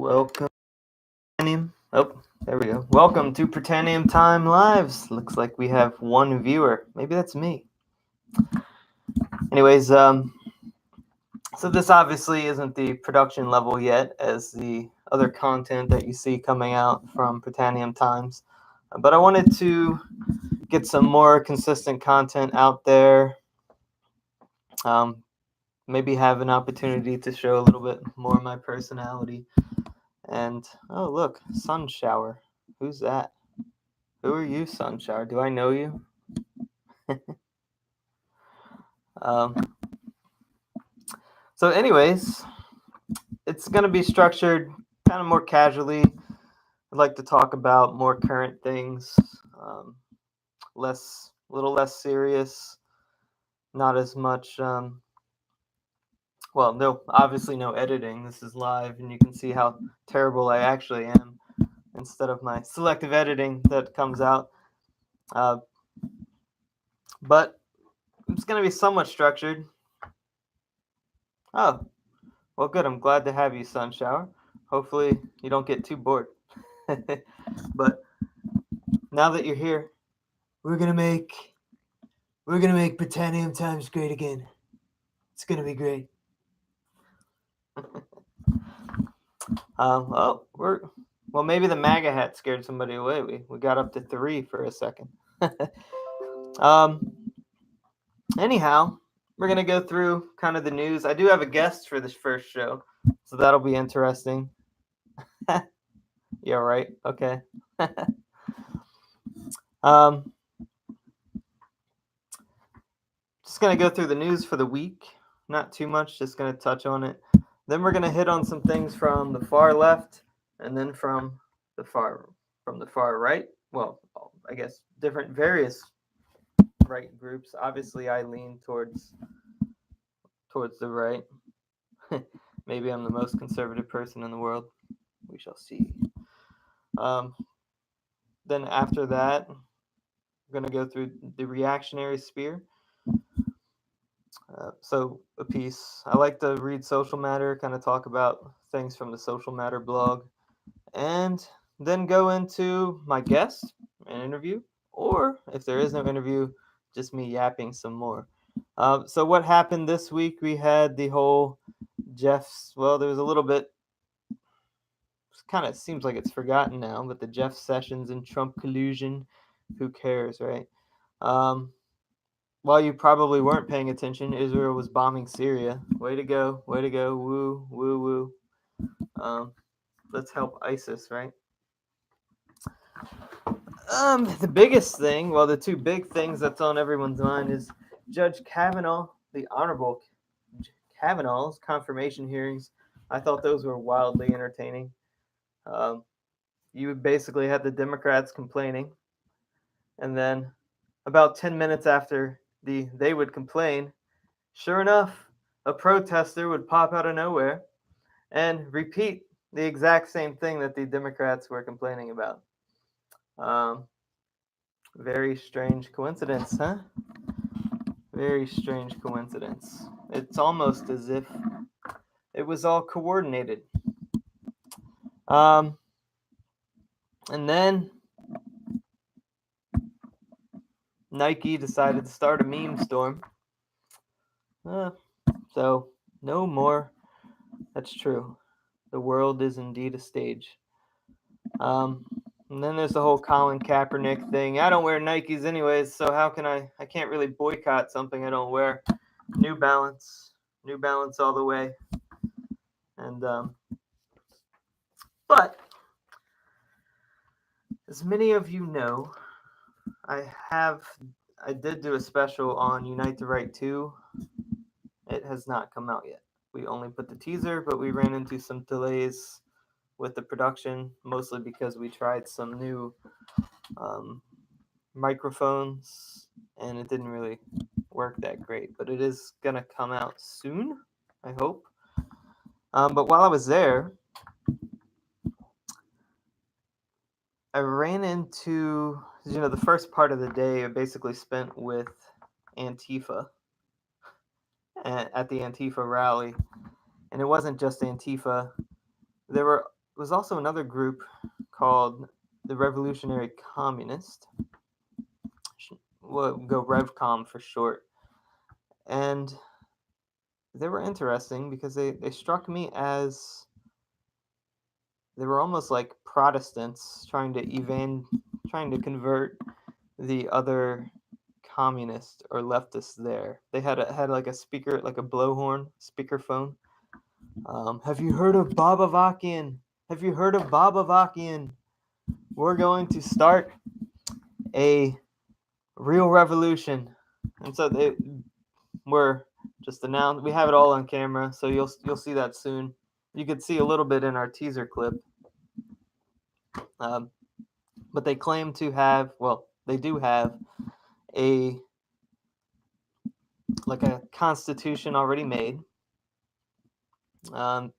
Welcome. Oh, there we go. Welcome to Britannium Time Lives. Looks like we have one viewer. Maybe that's me. Anyways, so this obviously isn't the production level yet as the other content that you see coming out from Britannium Times. But I wanted to get some more consistent content out there. Maybe have an opportunity to show a little bit more of my personality. And, oh, look, sun shower. Who's that? Who are you, sun shower? Do I know you? So anyways, it's going to be structured kind of more casually. I'd like to talk about more current things, a little less serious, not as much, obviously no editing. This is live, and you can see how terrible I actually am instead of my selective editing that comes out. But it's going to be somewhat structured. Oh, well, good. I'm glad to have you, sun shower. Hopefully you don't get too bored. But now that you're here, we're gonna make Britannium Times great again. It's gonna be great. Maybe the MAGA hat scared somebody away. We got up to 3 for a second. Anyhow, we're gonna go through kind of the news. I do have a guest for this first show, so that'll be interesting. Yeah, right. Okay. Just going to go through the news for the week. Not too much, just going to touch on it. Then we're going to hit on some things from the far left and then from the far right. Well, I guess different various right groups. Obviously, I lean towards the right. Maybe I'm the most conservative person in the world. We shall see. Then after that, we're going to go through the reactionary sphere. So a piece. I like to read Social Matter, kind of talk about things from the Social Matter blog, and then go into my guest, an interview, or if there is no interview, just me yapping some more. So what happened this week? We had the whole there was a little bit, kind of seems like it's forgotten now, but the Jeff Sessions and Trump collusion, who cares, right? While you probably weren't paying attention, Israel was bombing Syria. Way to go, woo, woo, woo. Let's help ISIS, right? The biggest thing, the two big things that's on everyone's mind is Judge Kavanaugh, the Honorable Kavanaugh's confirmation hearings. I thought those were wildly entertaining. You basically had the Democrats complaining, and then about 10 minutes after they would complain, sure enough, a protester would pop out of nowhere and repeat the exact same thing that the Democrats were complaining about. Very strange coincidence, huh? Very strange coincidence. It's almost as if it was all coordinated. And then Nike decided to start a meme storm. So no more. That's true. The world is indeed a stage. And then there's the whole Colin Kaepernick thing. I don't wear Nikes anyways, so how can I can't really boycott something I don't wear. New Balance all the way. And but as many of you know, I did do a special on Unite the Right 2. It has not come out yet. We only put the teaser, but we ran into some delays with the production, mostly because we tried some new microphones, and it didn't really work that great. But it is going to come out soon, I hope. But while I was there, I ran into, the first part of the day I basically spent with Antifa at the Antifa rally. And it wasn't just Antifa. There were was also another group called the Revolutionary Communist. We'll go RevCom for short. And they were interesting because they struck me as they were almost like Protestants trying to convert the other communist or leftists there. They had like a speaker, like a blowhorn speakerphone. Have you heard of Babavakian? Have you heard of Babavakian? We're going to start a real revolution. And so they were just announced. We have it all on camera, so you'll see that soon. You could see a little bit in our teaser clip. But they claim to have, well, they do have a constitution already made that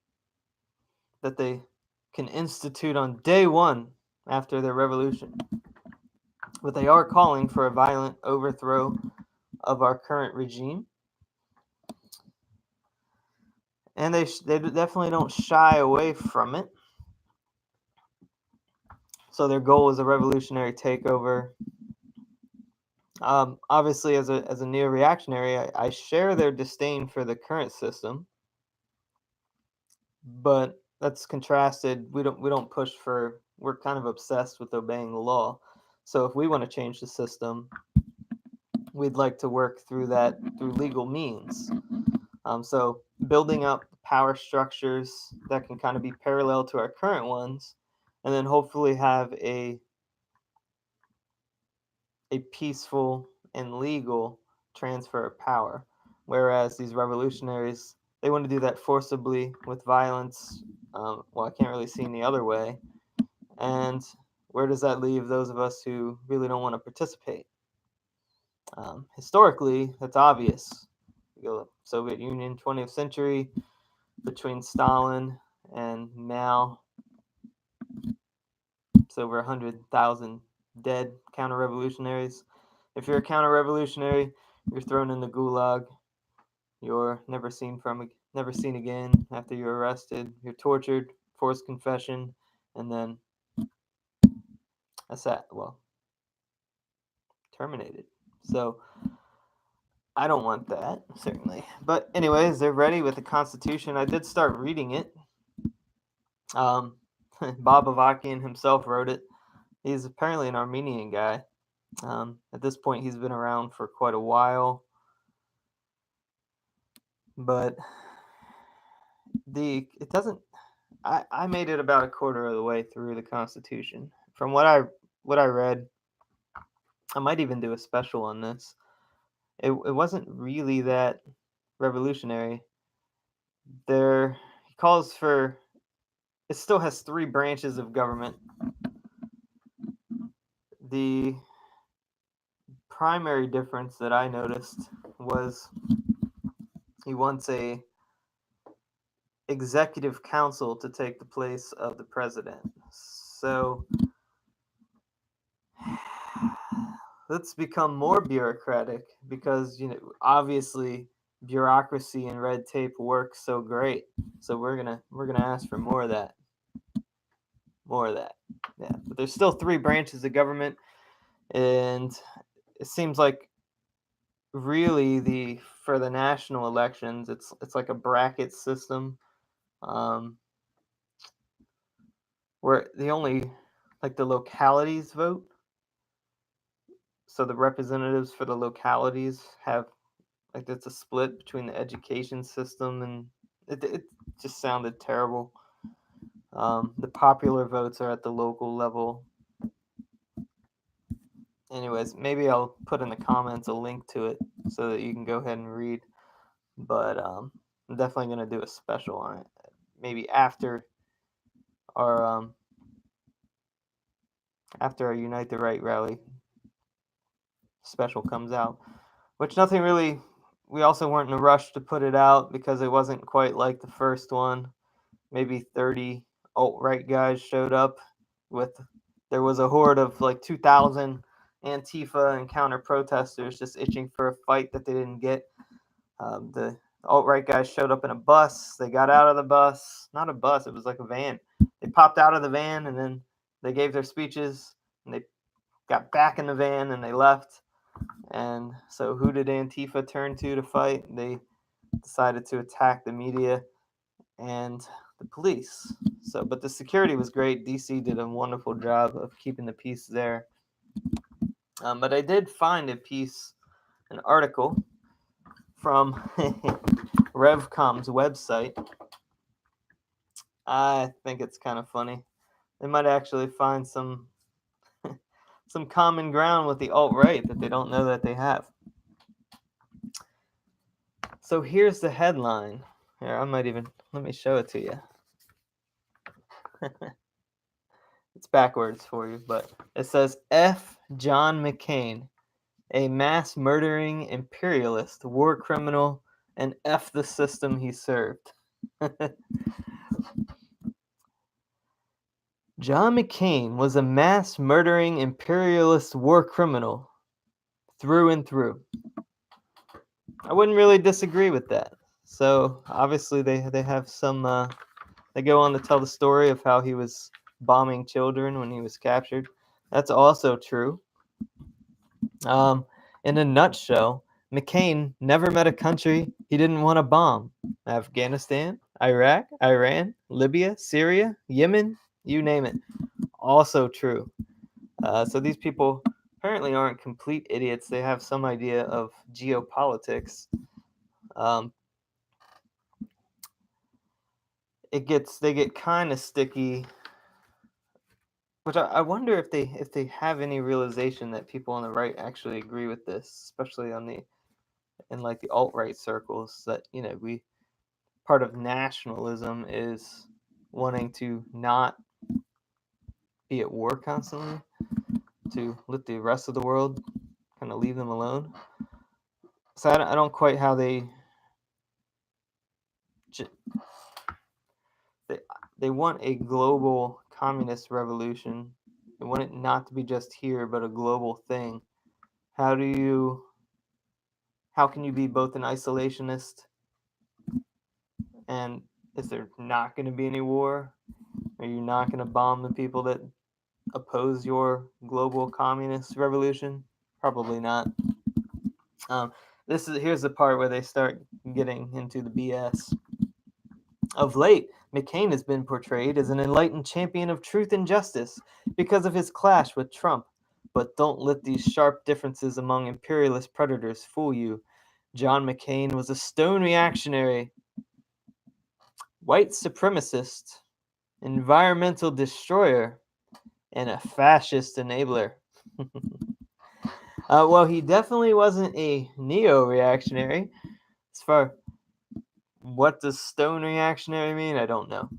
they can institute on day one after their revolution. But they are calling for a violent overthrow of our current regime. And they definitely don't shy away from it. So their goal is a revolutionary takeover. Obviously, as a neo-reactionary, I share their disdain for the current system, but that's contrasted. We don't push for. We're kind of obsessed with obeying the law. So if we want to change the system, we'd like to work through that through legal means. So building up power structures that can kind of be parallel to our current ones, and then hopefully have a peaceful and legal transfer of power. Whereas these revolutionaries, they want to do that forcibly with violence. Well, I can't really see any other way. And where does that leave those of us who really don't want to participate? Historically, that's obvious. You go Soviet Union, 20th century, between Stalin and Mao, it's over 100,000 dead counter-revolutionaries. If you're a counter-revolutionary, you're thrown in the gulag. You're never seen again after you're arrested. You're tortured, forced confession, and then terminated. So I don't want that, certainly. But anyways, they're ready with the Constitution. I did start reading it. Bob Avakian himself wrote it. He's apparently an Armenian guy. At this point, he's been around for quite a while. But it doesn't. I made it about a quarter of the way through the Constitution. From what I read, I might even do a special on this. It wasn't really that revolutionary. He calls for. It still has 3 branches of government. The primary difference that I noticed was he wants a executive council to take the place of the president. So let's become more bureaucratic because obviously bureaucracy and red tape works so great. So we're gonna ask for more of that. Yeah, but there's still 3 branches of government, and it seems like really for the national elections, it's like a bracket system, where the localities vote. So the representatives for the localities have it's a split between the education system, and it just sounded terrible. The popular votes are at the local level. Anyways, maybe I'll put in the comments a link to it so that you can go ahead and read. But I'm definitely going to do a special on it. Maybe after our Unite the Right rally special comes out. Which nothing really, we also weren't in a rush to put it out because it wasn't quite like the first one. Maybe 30 alt-right guys showed up there was a horde of like 2,000 Antifa and counter-protesters just itching for a fight that they didn't get. The alt-right guys showed up in a bus. They got out of the bus. Not a bus, it was like a van. They popped out of the van, and then they gave their speeches, and they got back in the van, and they left. And so who did Antifa turn to fight? They decided to attack the media and the police. So, but the security was great. DC did a wonderful job of keeping the peace there. But I did find an article from Revcom's website. I think it's kind of funny. They might actually find some common ground with the alt-right that they don't know that they have. So here's the headline. Here, let me show it to you. It's backwards for you, but it says, F. John McCain, a mass murdering imperialist, war criminal, and F the system he served. John McCain was a mass murdering imperialist war criminal through and through. I wouldn't really disagree with that. So obviously they have some, they go on to tell the story of how he was bombing children when he was captured. That's also true. In a nutshell, McCain never met a country he didn't want to bomb. Afghanistan, Iraq, Iran, Libya, Syria, Yemen, you name it. Also true. So these people apparently aren't complete idiots. They have some idea of geopolitics. They get kind of sticky, which I wonder if they have any realization that people on the right actually agree with this, especially in like the alt-right circles, that part of nationalism is wanting to not be at war constantly, to let the rest of the world kind of leave them alone. So I don't quite how they want a global communist revolution. They want it not to be just here, but a global thing. How can you be both an isolationist and is there not going to be any war? Are you not going to bomb the people that oppose your global communist revolution? Probably not. Here's the part where they start getting into the BS. Of late, McCain has been portrayed as an enlightened champion of truth and justice because of his clash with Trump. But don't let these sharp differences among imperialist predators fool you. John McCain was a stone reactionary, white supremacist, environmental destroyer, and a fascist enabler. Well, he definitely wasn't a neo-reactionary. As far what does stone reactionary mean, I don't know.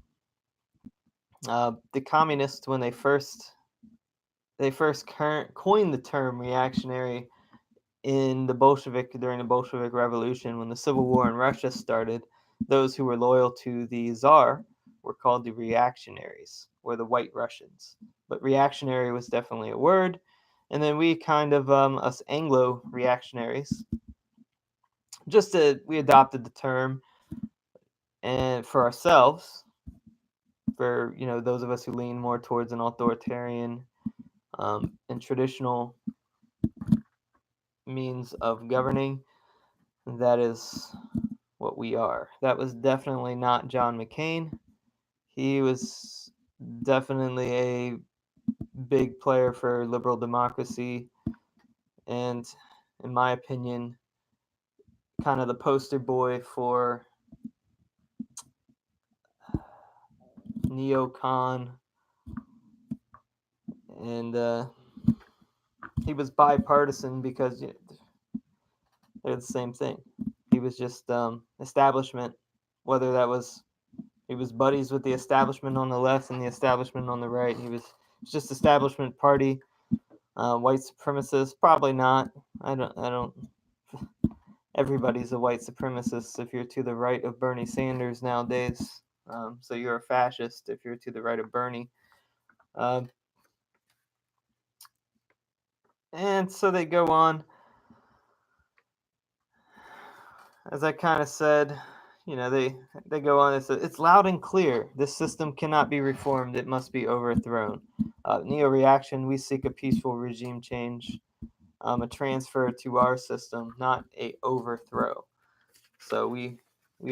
The communists, when they first coined the term reactionary during the Bolshevik Revolution, when the Civil War in Russia started, those who were loyal to the Tsar were called the reactionaries, or the White Russians. But reactionary was definitely a word. And then we kind of, us Anglo reactionaries, we adopted the term and for ourselves, for those of us who lean more towards an authoritarian and traditional means of governing, that is what we are. That was definitely not John McCain. He was definitely a big player for liberal democracy, and in my opinion, kind of the poster boy for neocon, and he was bipartisan because they're the same thing. He was just establishment, whether that was he was buddies with the establishment on the left and the establishment on the right. He was just establishment party, white supremacist. Probably not. I don't. Everybody's a white supremacist if you're to the right of Bernie Sanders nowadays. So you're a fascist if you're to the right of Bernie. And so they go on. As I kind of said, they go on. It's loud and clear. This system cannot be reformed. It must be overthrown. Neo-reaction. We seek a peaceful regime change, a transfer to our system, not a overthrow. So we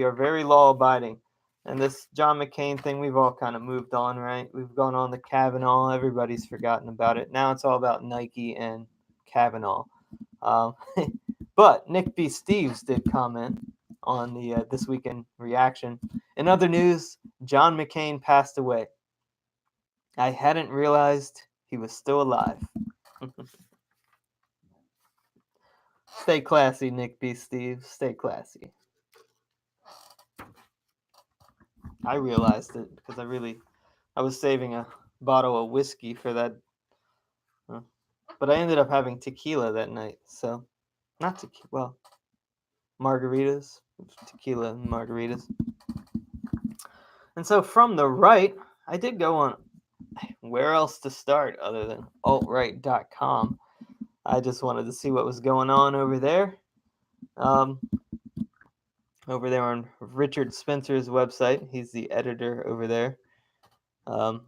are very law-abiding. And this John McCain thing, we've all kind of moved on, right? We've gone on to Kavanaugh. Everybody's forgotten about it. Now it's all about Nike and Kavanaugh. Um, but Nick B. Steves did comment on the This Week in Reaction. In other news, John McCain passed away. I hadn't realized he was still alive. Stay classy, Nick B. Steves. Stay classy. I realized it because I was saving a bottle of whiskey for that. But I ended up having tequila that night. So, not tequila, well, margaritas. Tequila and margaritas. And so from the right, I did go on where else to start other than altright.com. I just wanted to see what was going on over there. Over there on Richard Spencer's website. He's the editor over there. I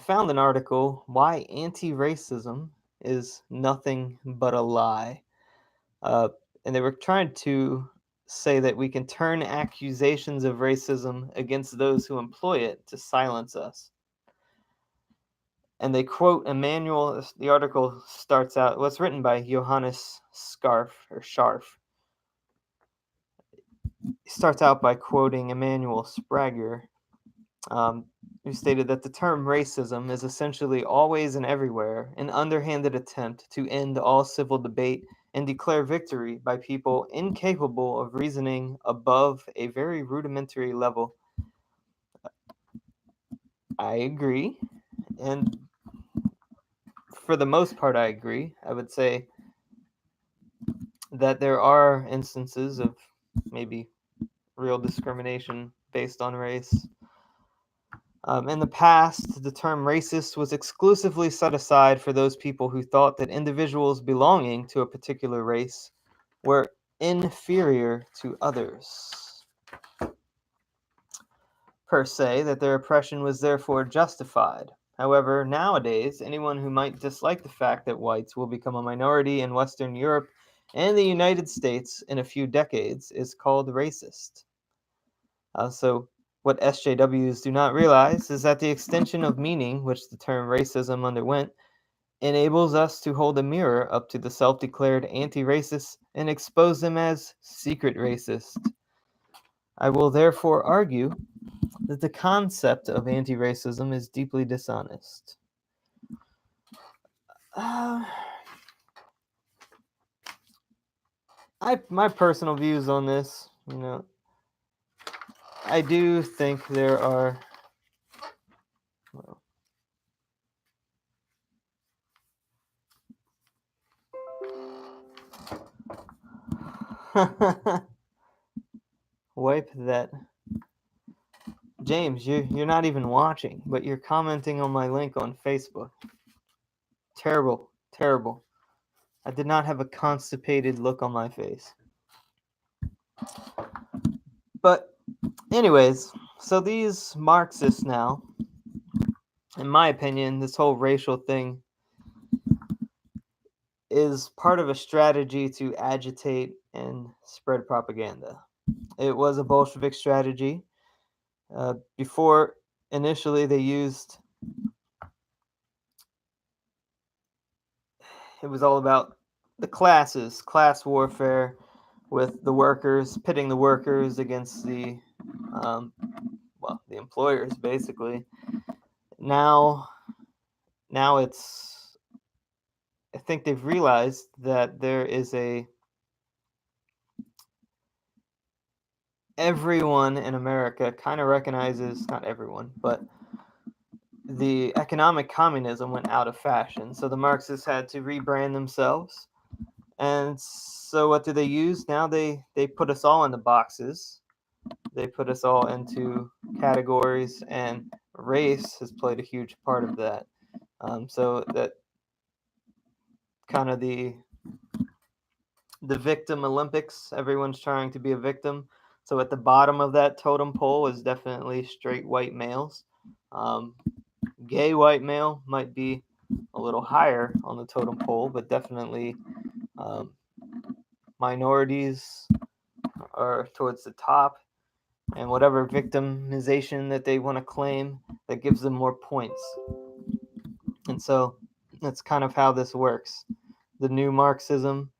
found an article, Why Anti-Racism is Nothing But a Lie. And they were trying to say that we can turn accusations of racism against those who employ it to silence us. And they quote Emmanuel. The article starts out, well, it's written by Johannes Scharf. He starts out by quoting Emanuel Sprague, who stated that the term racism is essentially always and everywhere an underhanded attempt to end all civil debate and declare victory by people incapable of reasoning above a very rudimentary level. I agree, and for the most part, I agree. I would say that there are instances of maybe real discrimination based on race. In the past, the term racist was exclusively set aside for those people who thought that individuals belonging to a particular race were inferior to others. Per se, that their oppression was therefore justified. However, nowadays, anyone who might dislike the fact that whites will become a minority in Western Europe and the United States in a few decades is called racist. So what SJWs do not realize is that the extension of meaning which the term racism underwent enables us to hold a mirror up to the self-declared anti-racists and expose them as secret racist. I will therefore argue that the concept of anti-racism is deeply dishonest. My personal views on this, I do think there are, wipe that. James, you're not even watching, but you're commenting on my link on Facebook. Terrible, terrible. I did not have a constipated look on my face. But anyways, so these Marxists now, in my opinion, this whole racial thing is part of a strategy to agitate and spread propaganda. It was a Bolshevik strategy. Before, initially, they used, it was all about the classes, class warfare with the workers, pitting the workers against the employers, basically. Now it's, I think they've realized that there is everyone in America kind of recognizes, not everyone, but the economic communism went out of fashion. So the Marxists had to rebrand themselves. And so what do they use? Now they put us all into boxes. They put us all into categories, and race has played a huge part of that. So that kind of the the victim Olympics. Everyone's trying to be a victim. So at the bottom of that totem pole is definitely straight white males. Um, Gay white male might be a little higher on the totem pole, but definitely um, minorities are towards the top, and whatever victimization that they want to claim, that gives them more points. And so that's kind of how this works. The new Marxism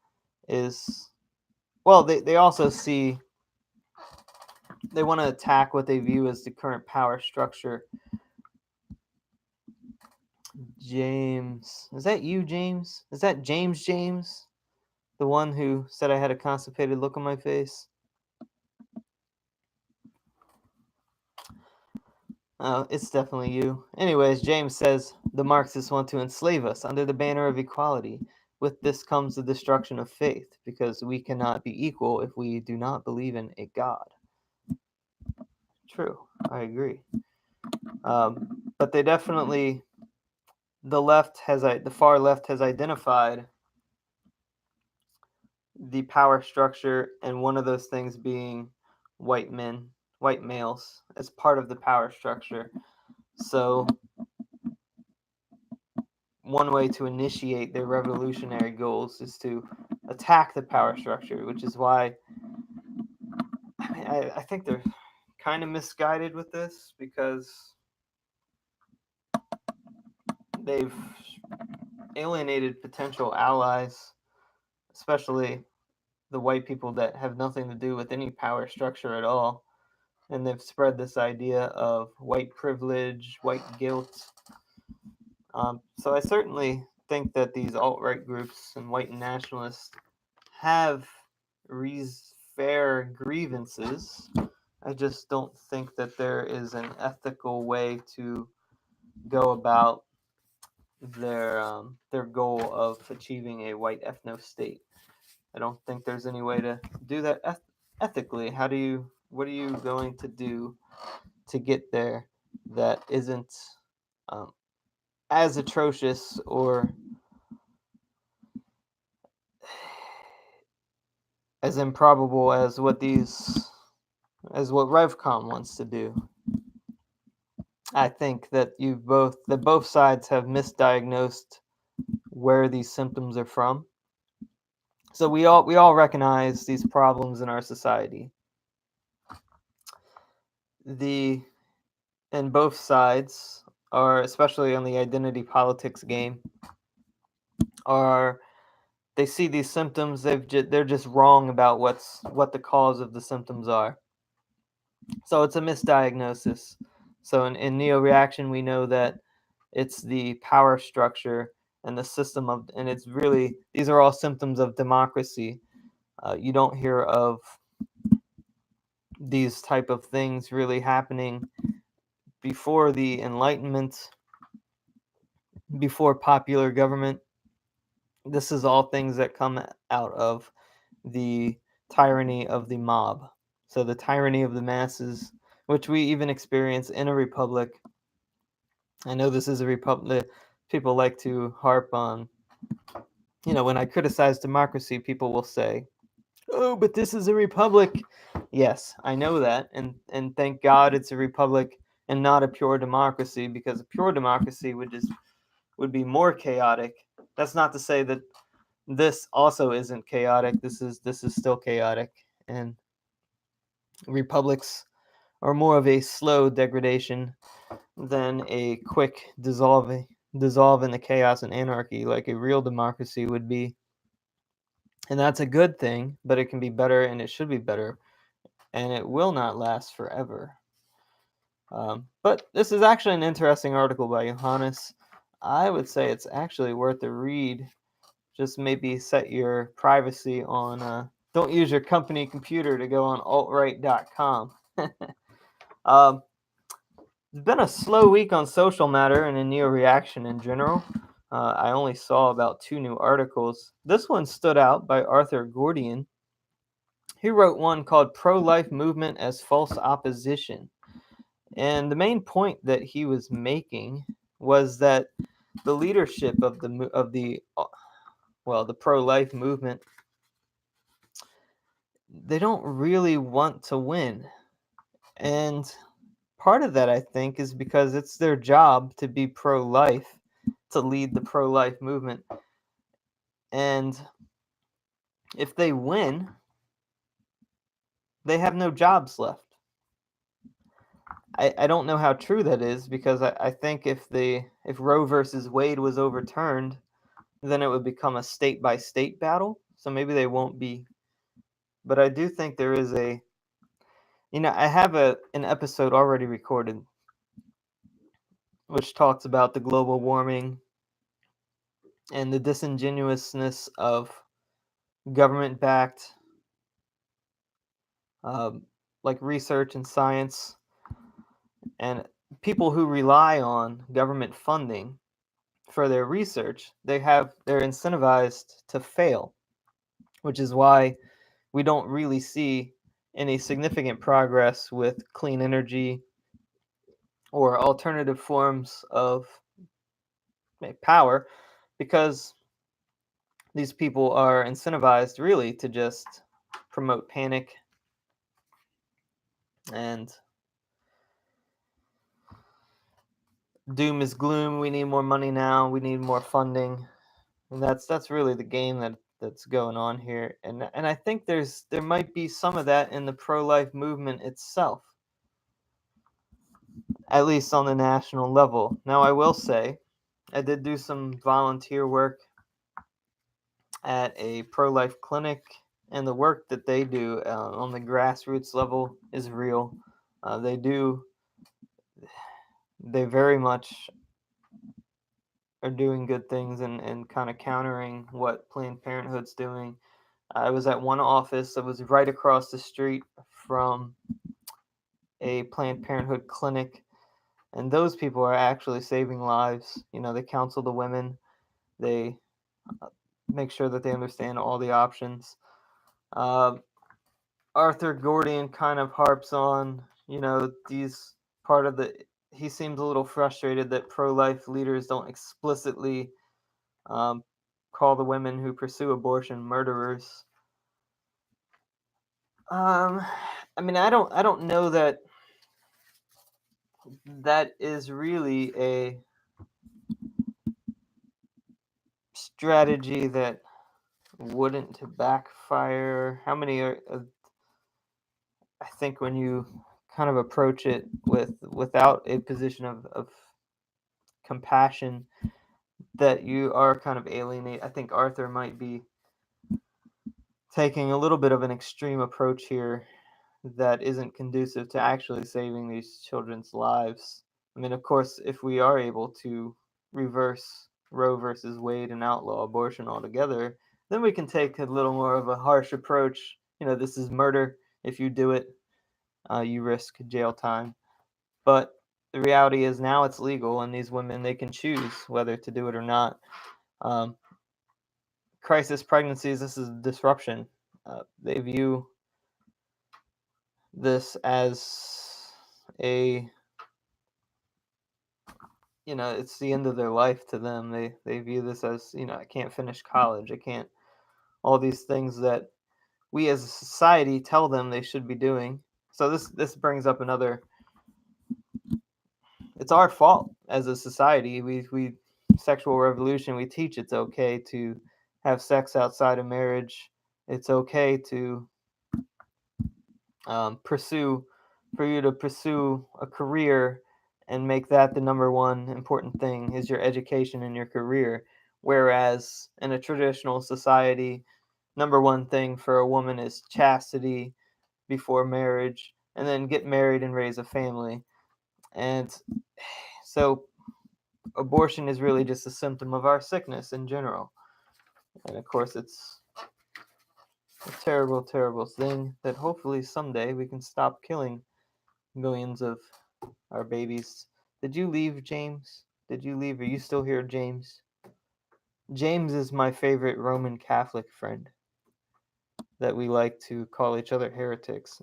is, well, they also see, they want to attack what they view as the current power structure. James, is that you, James? Is that James? The one who said I had a constipated look on my face? It's definitely you. Anyways, James says, the Marxists want to enslave us under the banner of equality. With this comes the destruction of faith, because we cannot be equal if we do not believe in a God. True, I agree. But they definitely, the far left has identified the power structure, and one of those things being white males, as part of the power structure. So one way to initiate their revolutionary goals is to attack the power structure, which is why I think they're kind of misguided with this, because they've alienated potential allies, especially the white people that have nothing to do with any power structure at all. And they've spread this idea of white privilege, white guilt. So I certainly think that these alt-right groups and white nationalists have fair grievances. I just don't think that there is an ethical way to go about their goal of achieving a white ethno state. I don't think there's any way to do that ethically. What are you going to do to get there that isn't as atrocious or as improbable as what Revcom wants to do? I think that both sides have misdiagnosed where these symptoms are from. So we all recognize these problems in our society. And both sides are, especially on the identity politics game, they see these symptoms. They're just wrong about what the cause of the symptoms are. So it's a misdiagnosis. So in neo-reaction, we know that it's the power structure and the system of, and it's really, these are all symptoms of democracy. You don't hear of these type of things really happening before the Enlightenment, before popular government. This is all things that come out of the tyranny of the mob. So the tyranny of the masses, which we even experience in a republic. I know this is a republic. People like to harp on, when I criticize democracy, people will say, oh, but this is a republic. Yes, I know that. And thank God it's a republic and not a pure democracy, because a pure democracy would be more chaotic. That's not to say that this also isn't chaotic. This is still chaotic, and republics are more of a slow degradation than a quick dissolve in the chaos and anarchy like a real democracy would be. And that's a good thing, but it can be better, and it should be better, and it will not last forever. But this is actually an interesting article by Johannes. I would say it's actually worth a read. Just maybe set your privacy on, don't use your company computer to go on altright.com. It's been a slow week on Social Matter and in neo-reaction in general. I only saw about 2 new articles. This one stood out by Arthur Gordian. He wrote one called Pro-Life Movement as False Opposition. And the main point that he was making was that the leadership of the pro-life movement they don't really want to win. And part of that, I think, is because it's their job to be pro-life, to lead the pro-life movement. And if they win, they have no jobs left. I don't know how true that is, because I think if Roe versus Wade was overturned, then it would become a state by state battle. So maybe they won't be. But I do think there is I have an episode already recorded which talks about the global warming and the disingenuousness of government-backed like research and science, and people who rely on government funding for their research. They're incentivized to fail, which is why we don't really see any significant progress with clean energy or alternative forms of power, because these people are incentivized really to just promote panic and doom is gloom. We need more money now. We need more funding, and that's really the game that's going on here. And I think there might be some of that in the pro-life movement itself, at least on the national level. Now, I will say, I did do some volunteer work at a pro-life clinic, and the work that they do on the grassroots level is real. They very much are doing good things and kind of countering what Planned Parenthood's doing. I was at one office that was right across the street from a Planned Parenthood clinic, and those people are actually saving lives. They counsel the women, they make sure that they understand all the options. Arthur Gordian kind of harps on, these part of the. He seems a little frustrated that pro-life leaders don't explicitly call the women who pursue abortion murderers. I don't know that is really a strategy that wouldn't backfire. How many are? I think when you kind of approach it without a position of compassion, that you are kind of alienate. I think Arthur might be taking a little bit of an extreme approach here that isn't conducive to actually saving these children's lives. I mean, of course, if we are able to reverse Roe versus Wade and outlaw abortion altogether, then we can take a little more of a harsh approach. This is murder. If you do it, you risk jail time. But the reality is now it's legal, and these women, they can choose whether to do it or not. Crisis pregnancies, this is disruption. They view this as it's the end of their life to them. They view this as, I can't finish college. I can't, all these things that we as a society tell them they should be doing. So this brings up another, it's our fault as a society. We sexual revolution, we teach it's okay to have sex outside of marriage. It's okay to pursue a career and make that the number one important thing is your education and your career. Whereas in a traditional society, number one thing for a woman is chastity before marriage, and then get married and raise a family. And so abortion is really just a symptom of our sickness in general. And of course, it's a terrible, terrible thing that hopefully someday we can stop killing millions of our babies. Did you leave, James? Did you leave? Are you still here, James? James is my favorite Roman Catholic friend that we like to call each other heretics.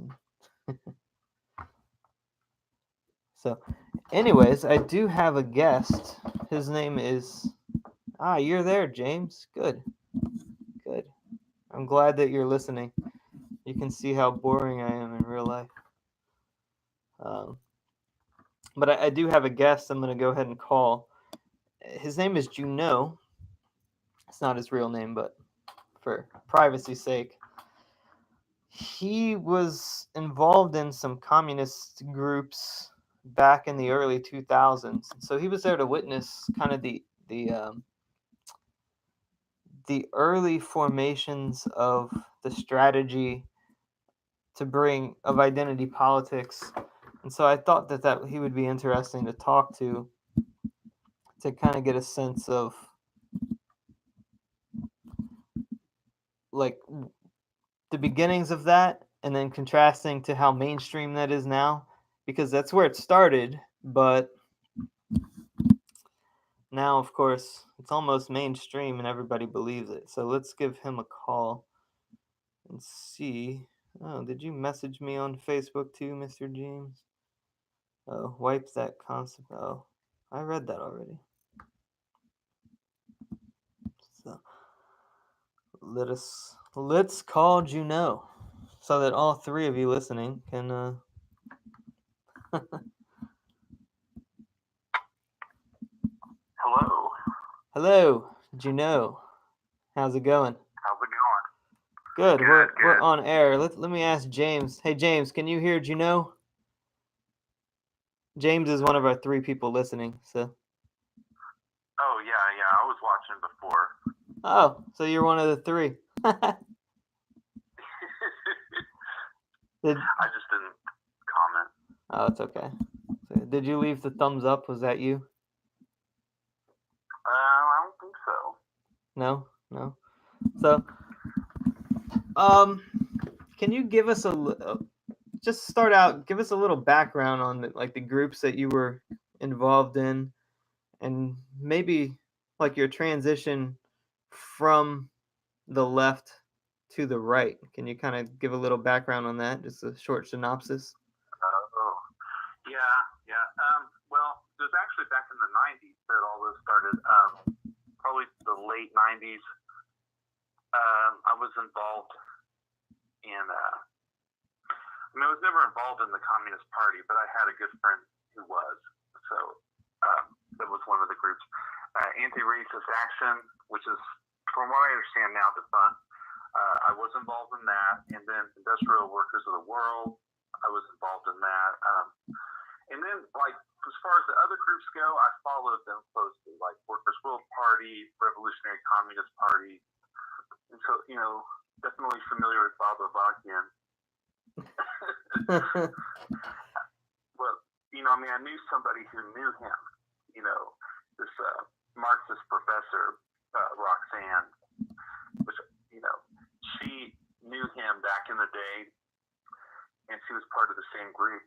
So, anyways, I do have a guest. His name is... you're there, James. Good. Good. I'm glad that you're listening. You can see how boring I am in real life. But I do have a guest I'm going to go ahead and call. His name is Juneau. It's not his real name, but for privacy's sake, he was involved in some communist groups back in the early 2000s. So he was there to witness kind of the early formations of the strategy to bring of identity politics. And so I thought that he would be interesting to talk to kind of get a sense of like the beginnings of that and then contrasting to how mainstream that is now, because that's where it started, but now of course it's almost mainstream and everybody believes it. So let's give him a call and see. Oh, did you message me on Facebook too, Mr. James? Oh, wipe that concept. Oh, I read that already. So let's call Juneau so that all three of you listening can Hello. Hello, Juneau. How's it going? How's it going? Good. Good, We're good. on air. Let me ask James. Hey James, can you hear Juneau? James is one of our three people listening. So. Oh, yeah, I was watching before. Oh, so you're one of the three. I just didn't comment. Oh, it's okay. So, did you leave the thumbs up? Was that you? I don't think so. No. So, can you give us just start out? Give us a little background on the groups that you were involved in, and maybe like your transition from the left to the right. Can you kind of give a little background on that? Just a short synopsis. Oh, yeah. Well, it was actually back in the 90s that all this started. Probably the late 90s. I was involved in, I was never involved in the Communist Party, but I had a good friend who was. So that was one of the groups. Anti-Racist Action, which is, from what I understand now, defunct. I was involved in that. And then Industrial Workers of the World, I was involved in that. And then, like, as far as the other groups go, I followed them closely, like Workers' World Party, Revolutionary Communist Party. And so, definitely familiar with Bob Avakian. But, I knew somebody who knew him, this Marxist professor, Roxanne, which, she knew him back in the day, and she was part of the same group.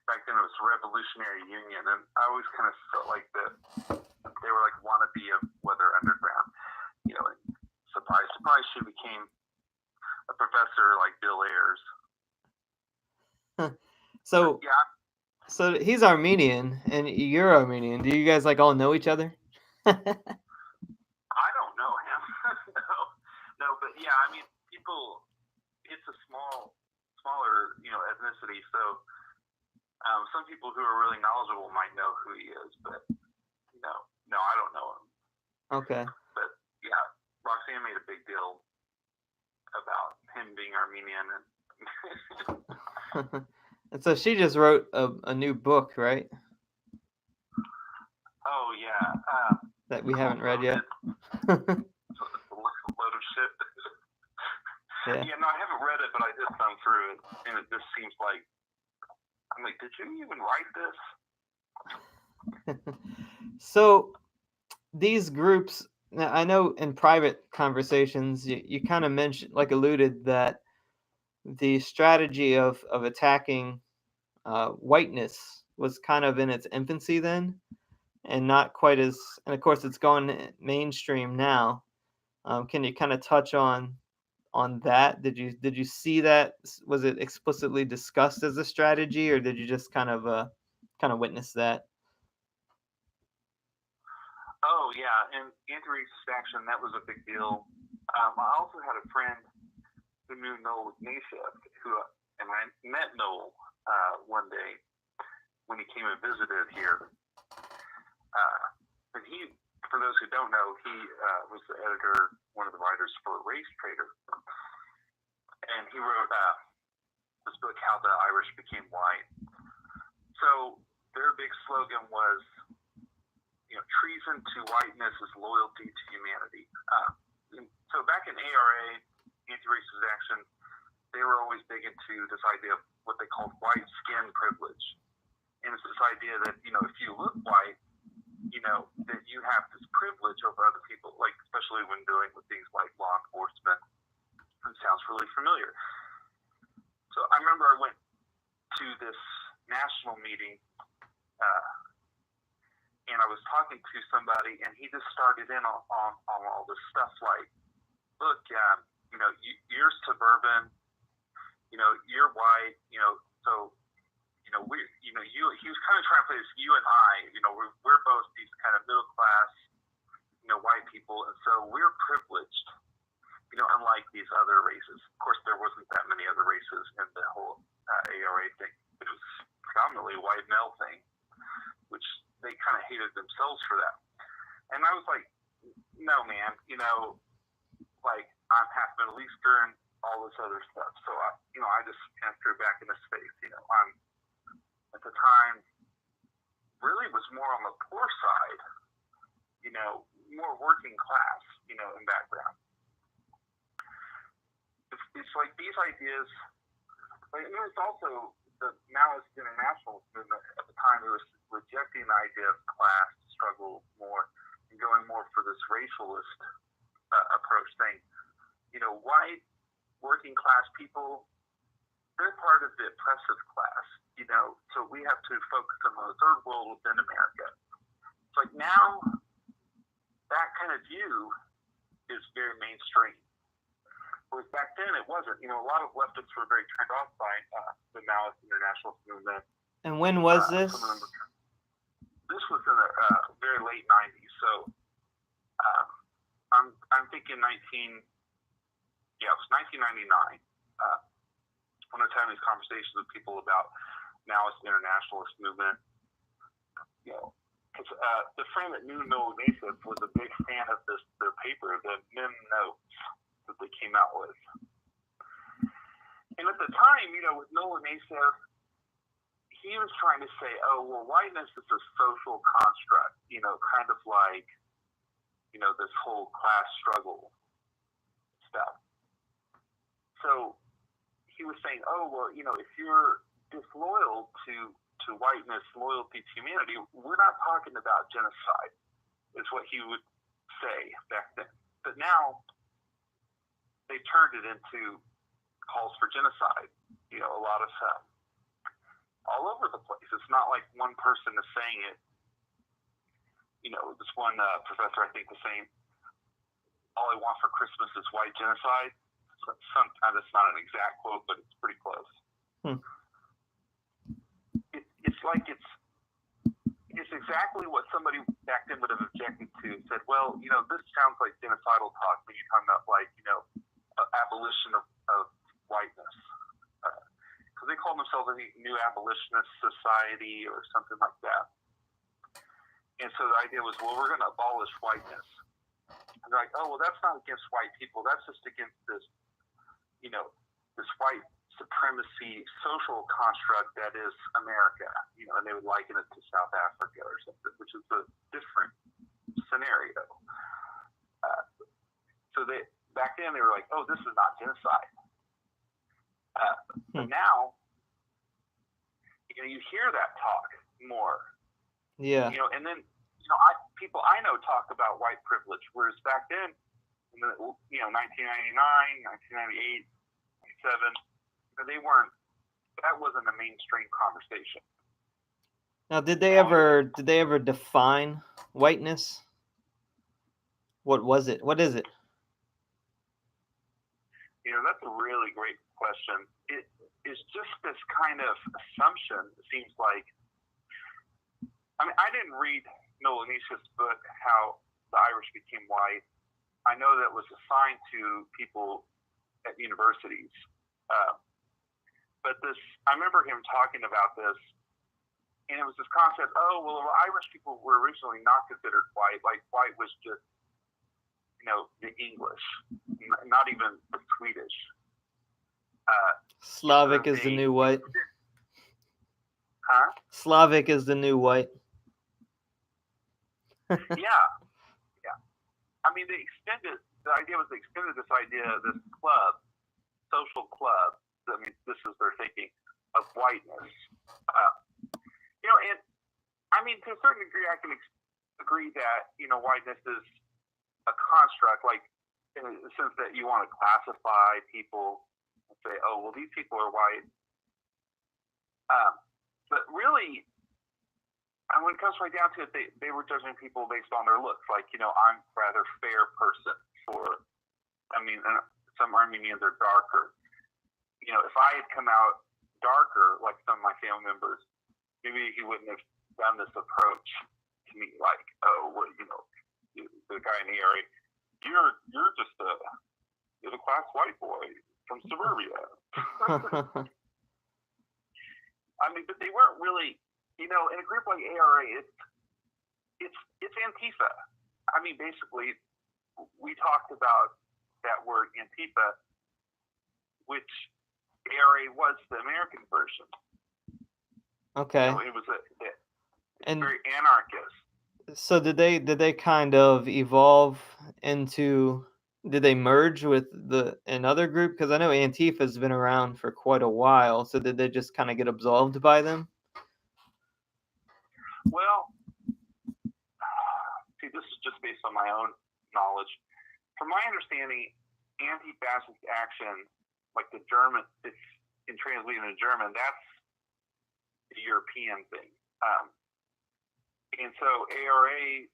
Back then it was Revolutionary Union, and I always kind of felt like they were like wannabe of Weather Underground. And surprise, she became a professor like Bill Ayers. So yeah. So he's Armenian and you're Armenian. Do you guys all know each other? I don't know him. no, but yeah, people. It's a smaller, ethnicity. So some people who are really knowledgeable might know who he is, but no, I don't know him. Okay. But yeah, Roxanne made a big deal about him being Armenian, and so she just wrote a new book, right? Oh yeah. That we haven't read yet. It's a load of shit. Yeah. No, I haven't read it, but I did thumb through it, and it just seems like I'm like, did you even write this? So these groups, now I know in private conversations you kind of mentioned, alluded that the strategy of attacking whiteness was kind of in its infancy then, and not quite as, and of course it's gone mainstream now. Can you kind of touch on that? Did you see that? Was it explicitly discussed as a strategy, or did you just kind of witness that? Oh yeah, and anti-racist action, that was a big deal. I also had a friend who knew Noel Naismith, and I met Noel one day when he came and visited here. And he, for those who don't know, he was the editor, one of the writers for Race Trader, and he wrote this book, How the Irish Became White. So their big slogan was, treason to whiteness is loyalty to humanity. So back in ARA, Anti-Racist Action, they were always big into this idea of what they called white skin privilege. And it's this idea that, if you look white, that you have this privilege over other people, like especially when dealing with things like law enforcement. It sounds really familiar. So I remember I went to this national meeting, and I was talking to somebody, and he just started in on all this stuff like, look, you're suburban, you're white, so, he was kind of trying to play this you and I, we're both these kind of middle class, white people, and so we're privileged, unlike these other races. Of course, there wasn't that many other races in the whole ARA thing. It was predominantly a white male thing, which they kind of hated themselves for that. And I was like, no, man, like I'm half Middle Eastern, all this other stuff. So I just kind of threw back in his face. I'm at the time really was more on the poor side, more working class, in background. It's like these ideas, like, it's also the Maoist internationalist movement at the time. It was rejecting the idea of class struggle more and going more for this racialist approach, saying, white working class people, they're part of the oppressive class, so we have to focus on the third world within America. It's like now that kind of view is very mainstream. Whereas back then it wasn't. A lot of leftists were very turned off by the Maoist internationalist movement. And when was this? This was in the very late 90s. So I'm thinking it was 1999. When I was having these conversations with people about Maoist internationalist movement, because the friend that knew Noel Naismith was a big fan of their paper, the Mem Notes that they came out with. And at the time, with Noel Naismith, he was trying to say, oh, well, whiteness is a social construct, kind of like, this whole class struggle stuff. So he was saying, oh, well, if you're disloyal to whiteness, loyalty to humanity, we're not talking about genocide, is what he would say back then. But now they turned it into calls for genocide, a lot of stuff all over the place. It's not like one person is saying it. This one professor, I think, was saying, all I want for Christmas is white genocide. That's not an exact quote, but it's pretty close. It's like it's exactly what somebody back then would have objected to. Said, well, this sounds like genocidal talk when you're talking about abolition of whiteness, because they call themselves a New Abolitionist Society or something like that. And so the idea was, well, we're going to abolish whiteness. And they're like, oh, well, that's not against white people. That's just against this, this white supremacy social construct that is America. And they would liken it to South Africa or something, which is a different scenario. So back then they were like, oh, this is not genocide. But now, you hear that talk more. Yeah. And then, people I know talk about white privilege, whereas back then, in the, 1999, 1998, 97, that wasn't a mainstream conversation. Now, did they ever define whiteness? What was it? What is it? That's a really great question. It is just this kind of assumption, it seems like. I didn't read Noel Naismith's book, How the Irish Became White. I know that was assigned to people at universities. But I remember him talking about this, and it was this concept, oh, well, Irish people were originally not considered white. Like, white was just, the English, not even the Swedish. Slavic is the new white. Huh? Slavic is the new white. Yeah. I mean, the idea was they extended this idea, this club, social club. I mean, this is their thinking of whiteness. And I mean, to a certain degree, I can agree that, whiteness is a construct, like in the sense that you want to classify people and say, oh, well, these people are white. But really, and when it comes right down to it, they were judging people based on their looks. Like, I'm a rather fair person some Armenians are darker. If I had come out darker, like some of my family members, maybe he wouldn't have done this approach to me, like, oh, well, the guy in the area, you're just a middle-class white boy from suburbia. I mean, but they weren't really, in a group like ARA, it's Antifa. I mean, basically, we talked about that word Antifa, which ARA was the American version. Okay. It was very anarchist. So did they kind of evolve into? Did they merge with another group? Because I know Antifa's been around for quite a while. So did they just kind of get absolved by them? Well, see, this is just based on my own knowledge. From my understanding, anti-fascist action, like the German, it's in translating in German, that's the European thing. And so ARA,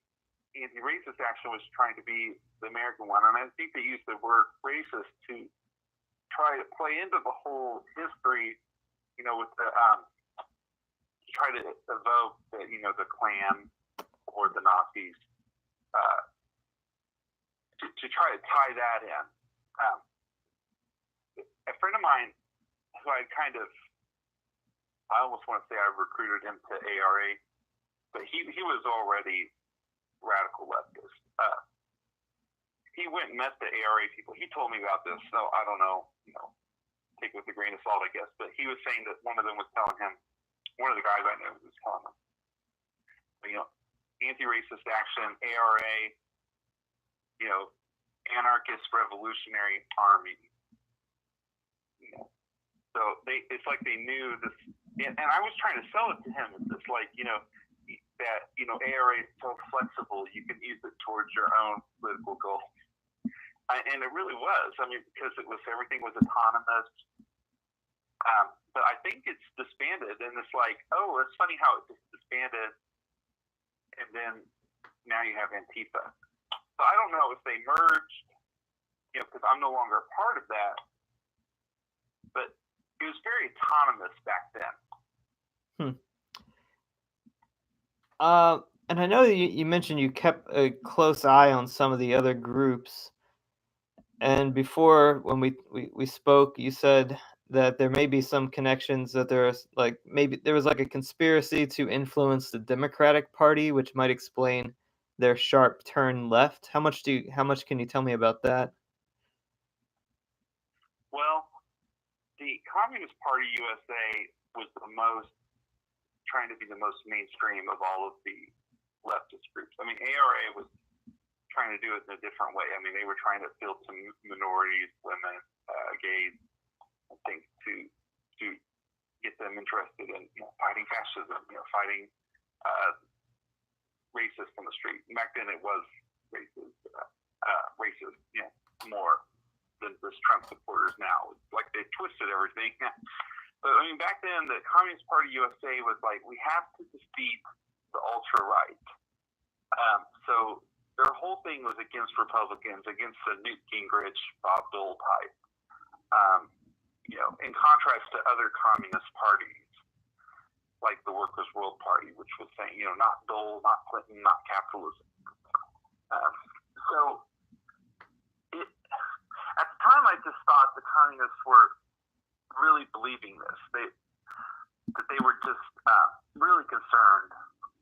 anti-racist action, was trying to be the American one. And I think they used the word racist to try to play into the whole history, with the, try to evoke the, the Klan or the Nazis, to try to tie that in. A friend of mine who I almost want to say I recruited him to ARA, but he was already radical leftist. He went and met the ARA people. He told me about this, so I don't know, take it with a grain of salt, I guess. But he was saying that one of them was telling him, one of the guys I know was telling him, anti-racist action, ARA, anarchist revolutionary army. So it's like they knew this, and I was trying to sell it to him. It's like, that, ARA is so flexible, you can use it towards your own political goals. And it really was. I mean, because everything was autonomous. But I think it's disbanded, and it's like, oh, it's funny how it just disbanded, and then now you have Antifa. So I don't know if they merged, because I'm no longer a part of that, but it was very autonomous back then. And I know that you mentioned you kept a close eye on some of the other groups. And before, when we spoke, you said that there may be some connections, that there's maybe there was a conspiracy to influence the Democratic Party, which might explain their sharp turn left. How much can you tell me about that? Well, the Communist Party USA was trying to be the most mainstream of all of the leftist groups. I mean, ARA was trying to do it in a different way. I mean, they were trying to appeal to minorities, women, gays, I think, to get them interested in fighting fascism, fighting racists on the street. And back then, it was racist, more than this Trump supporters now. It's like they twisted everything. But I mean, back then, the Communist Party USA was like, we have to defeat the ultra-right. So their whole thing was against Republicans, against the Newt Gingrich, Bob Dole type. In contrast to other communist parties, like the Workers' World Party, which was saying, not Dole, not Clinton, not capitalism. So at the time, I just thought the communists were really believing this. That they were just really concerned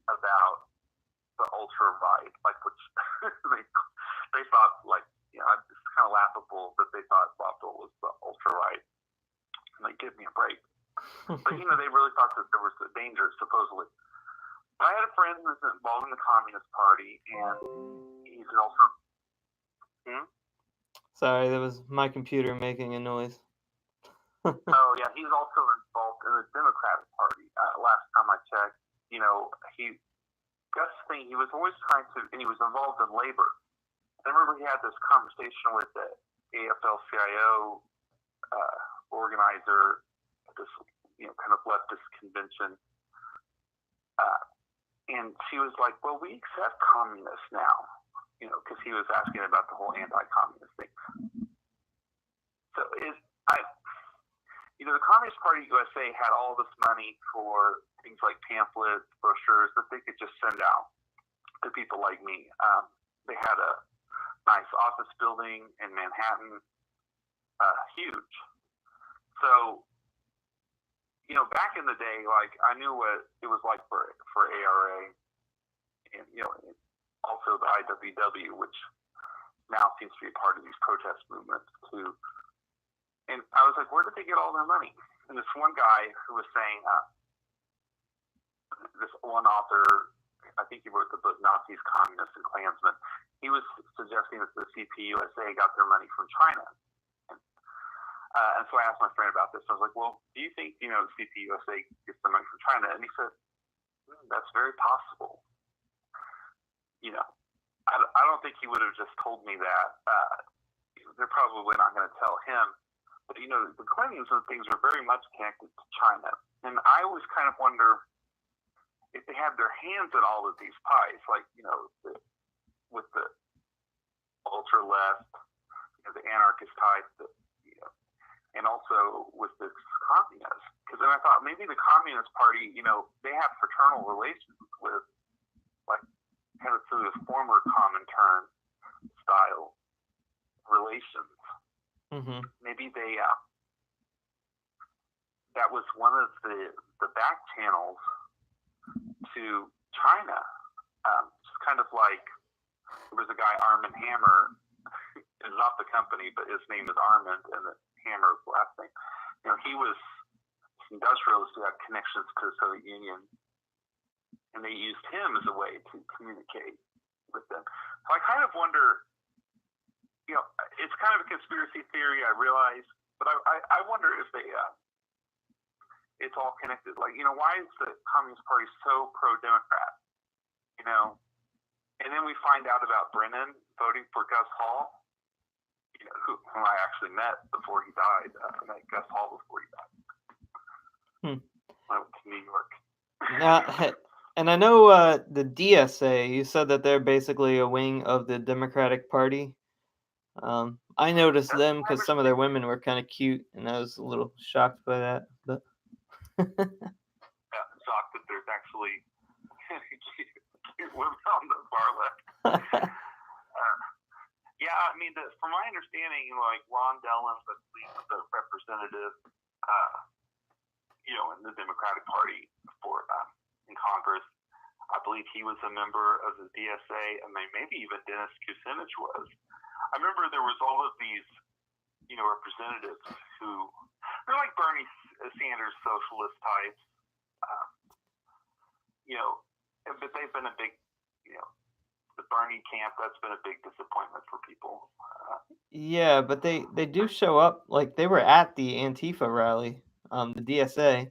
about the ultra right, like which they thought, like, it's kind of laughable that they thought Bob Dole was the ultra right. And like, give me a break. But they really thought that there was a danger, supposedly. But I had a friend who was involved in the Communist Party, and he's also. Sorry, that was my computer making a noise. Oh yeah, he's also involved in the Democratic Party. Last time I checked, that's the thing. He was always trying to, and he was involved in labor. I remember he had this conversation with the AFL-CIO organizer at this, kind of leftist convention, and she was like, "Well, we accept communists now," because he was asking about the whole anti-communist thing. So the Communist Party USA had all this money for things like pamphlets, brochures that they could just send out to people like me. They had a nice office building in Manhattan, huge. So, back in the day, like, I knew what it was like for ARA, and also the IWW, which now seems to be a part of these protest movements too. And I was like, where did they get all their money? And this one guy who was saying, this one author, I think he wrote the book Nazis, Communists, and Klansmen, he was suggesting that the CPUSA got their money from China. And so I asked my friend about this. I was like, well, do you think, the CPUSA gets their money from China? And he said, that's very possible. I don't think he would have just told me that. They're probably not going to tell him. But, the Clintons and things are very much connected to China. And I always kind of wonder if they have their hands in all of these pies, like, with the ultra left, the anarchist type, and also with the communists. Because then I thought maybe the Communist Party, they have fraternal relations with, like, kind of through the former Comintern style relations. Mm-hmm. Maybe they, that was one of the back channels to China. Just kind of like, there was a guy, Armand Hammer, is not the company, but his name is Armand, and the Hammer is the last name. He was an industrialist who had connections to the Soviet Union, and they used him as a way to communicate with them. So I kind of wonder, it's kind of a conspiracy theory, I realize, but I wonder if they, it's all connected. Like, why is the Communist Party so pro-Democrat? And then we find out about Brennan voting for Gus Hall, whom I actually met before he died. I met Gus Hall before he died. When I went to New York. Now, and I know the DSA, you said that they're basically a wing of the Democratic Party. I noticed them because some of their women were kind of cute, and I was a little shocked by that. But shocked that there's actually cute women on the far left. Yeah, I mean, from my understanding, like Ron Dellums, I believe, was the representative, in the Democratic Party for in Congress. I believe he was a member of the DSA, and maybe even Dennis Kucinich was. I remember there was all of these, representatives who, they're like Bernie Sanders socialist types, but they've been a big, the Bernie camp, that's been a big disappointment for people. yeah, but they do show up, like they were at the Antifa rally, the DSA,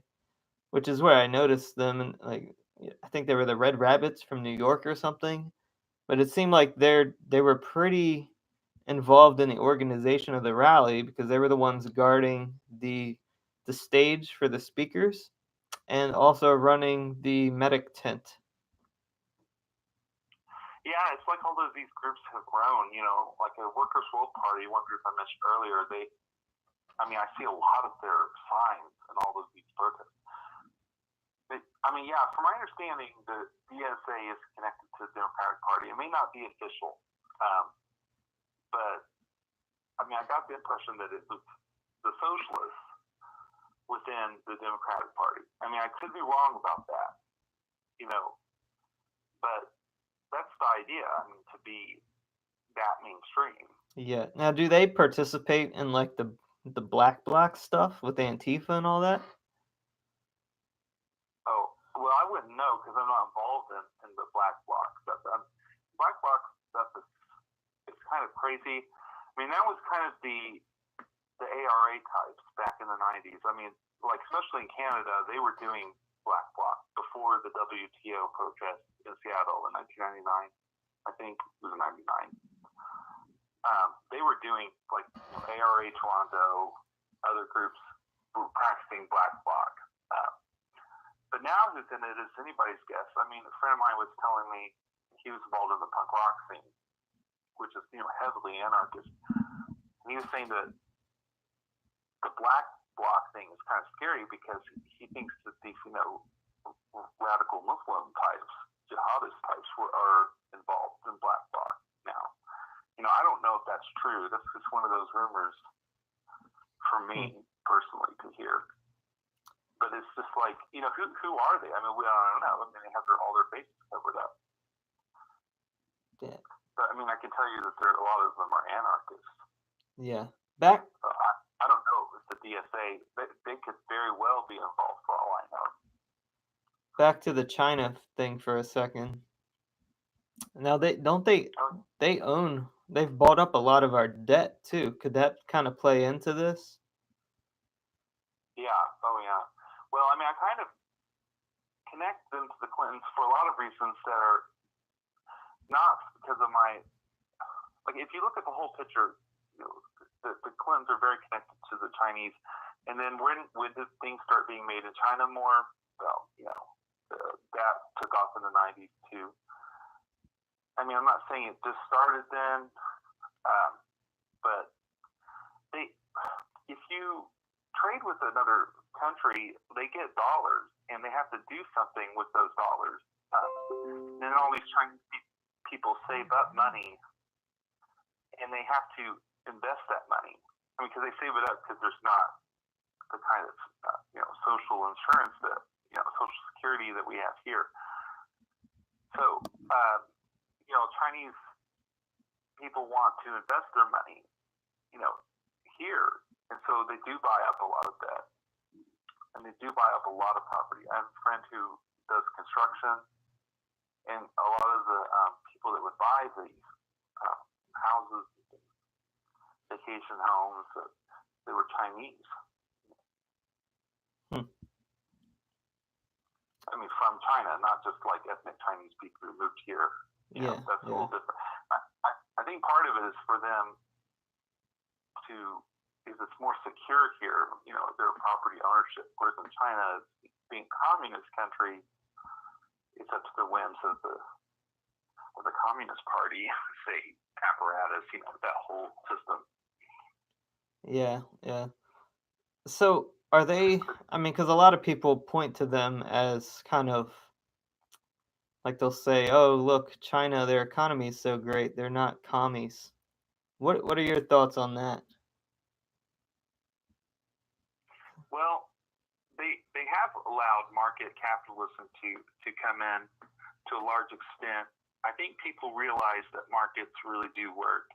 which is where I noticed them, and like I think they were the Red Rabbits from New York or something. But it seemed like they were pretty involved in the organization of the rally because they were the ones guarding the stage for the speakers and also running the medic tent. Yeah, it's like all of these groups have grown, like the Workers' World Party, one group I mentioned earlier, I see a lot of their signs in all of these protests. From my understanding, the DSA is connected to the Democratic Party. It may not be official, but mean, I got the impression that it was the socialists within the Democratic Party. I mean, I could be wrong about that, but that's the idea. I mean, to be that mainstream. Yeah. Now, do they participate in like the black bloc stuff with Antifa and all that? Oh, well, I wouldn't know because I'm not involved in the black bloc stuff. Black bloc stuff is kind of crazy. I mean, that was kind of the ARA types back in the 90s. I mean, like, especially in Canada, they were doing black bloc before the WTO protest in Seattle in 1999. I think it was 99. They were doing, like, ARA Toronto, other groups were practicing black bloc. But now who's in it is anybody's guess. I mean, a friend of mine was telling me he was involved in the punk rock scene, which is, heavily anarchist. And he was saying that the black bloc thing is kind of scary because he thinks that these, radical Muslim types, jihadist types, are involved in black bloc now. I don't know if that's true. That's just one of those rumors for me personally to hear. But it's just like, who are they? I mean, I don't know. I mean, they have all their faces covered up. Yeah. But I mean, I can tell you that a lot of them are anarchists. Yeah. I don't know if the DSA, they could very well be involved for all I know. Back to the China thing for a second. Now they've bought up a lot of our debt too. Could that kind of play into this? Yeah. Oh yeah. Well, I mean, I kind of connect them to the Clintons for a lot of reasons that are not because of if you look at the whole picture, the Clintons are very connected to the Chinese. And then when did things start being made in China more? Well, that took off in the 90s too. I mean, I'm not saying it just started then, but if you trade with another country, they get dollars, and they have to do something with those dollars. And then all these Chinese people save up money, and they have to invest that money. I mean, because they save it up because there's not the kind of social insurance that Social Security that we have here. So Chinese people want to invest their money, here, and so they do buy up a lot of debt, and they do buy up a lot of property. I have a friend who does construction, and a lot of the people that would buy these houses, vacation homes, they were Chinese. I mean, from China, not just like ethnic Chinese people who moved here. That's a little different. I think part of it is for them because it's more secure here, their property ownership. Whereas in China, being a communist country, it's up to the whims of the Communist Party, say, apparatus, that whole system. Yeah. So are they, I mean, because a lot of people point to them as kind of, like they'll say, oh, look, China, their economy is so great, they're not commies. What are your thoughts on that? Well, they have allowed market capitalism to come in to a large extent. I think people realize that markets really do work.